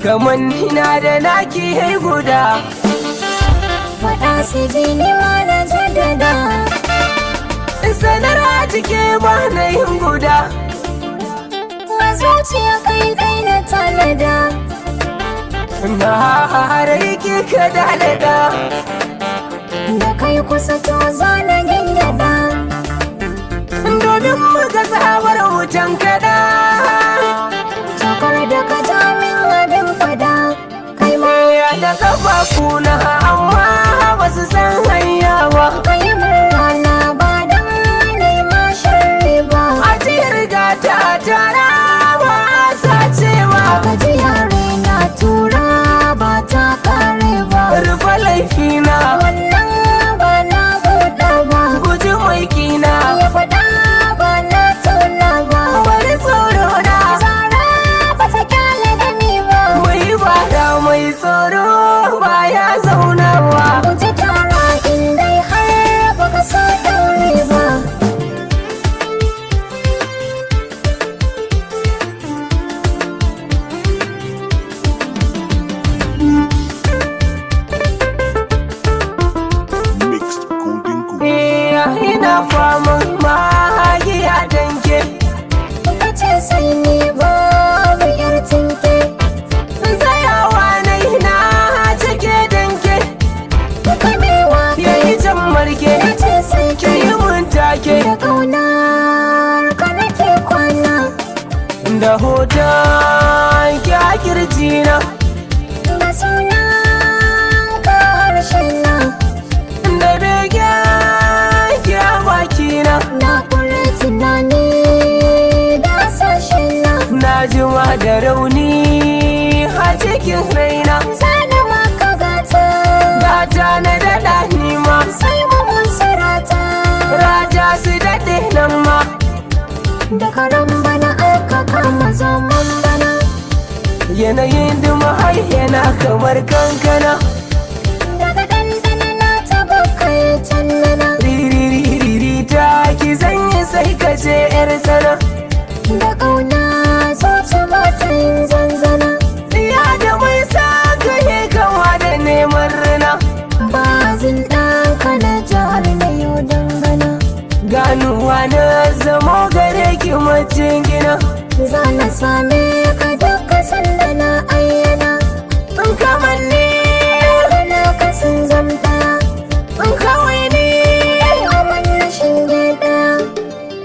kaman ina da naki guda. Faɗa su ji ni ma na jaddada. Sanar a cike ba na yin guda. A zuciya kai ɗai na tanada. Na harai ki ka dalada. Da kai kusa to za na gingada. Domin muka sabar wutan kada. Tokar da ka ja min abin fada. Kai ma Ya da kafafu na amma ba su san hanya ba. kai min rana ba dan nema sharri ba. A ci riga ta tara ba a sacewa. Gajiya raina tura ba ta kare ba. Rufe laifina Wannan ba na buɗa ba. guji mai kina. Ya faɗa ba na tona ba. Bari tsoro na Zara ba ta kyale da ni ba. mai bada mai tsoro baya zaunawa. Guji tara in dai har baka so ɗaure ba. Mixed Golden Goose. Ina faman magiya danke. Ka ce sai ni babu yar tinke. Tsayawa na ina cike danke. Kamewa Yayi jan marke ka ce sai ke yi mun take. da ƙaunar ka nake kwana. Da hoton ki a kirjina. Da sunan ka harshen na. Da begen ki a bakina. Na kure tunani da sashen na. Na jima da rauni a cikin raina. Zana maka gata Gata na daɗa nima. sai mu mun sarata. Raja su daɗe nan ma. Da karan bana aka kama zaman bana. Yanayin duma yana kamar kankana. Daga dandana na taba kai tannana. Ririri ta ki zanyi sai ka ce 'yar sana. Da ƙauna zuci ba ta yin zanzana. Ya da mai sa ka yi kama da neman rina. Ba zin ɗanka na jihar na yau dangana. Ganuwa na zamo gare ki macin gina. Za na same ka duka sanda na ayyana. In kamar ni, Gana ka sun zamta. in kawai ni. A manna shinge ɗaya.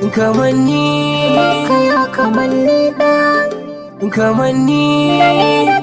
In kamar ni, Ka ya kamanni ɗaya. in kamar ni. Da ni da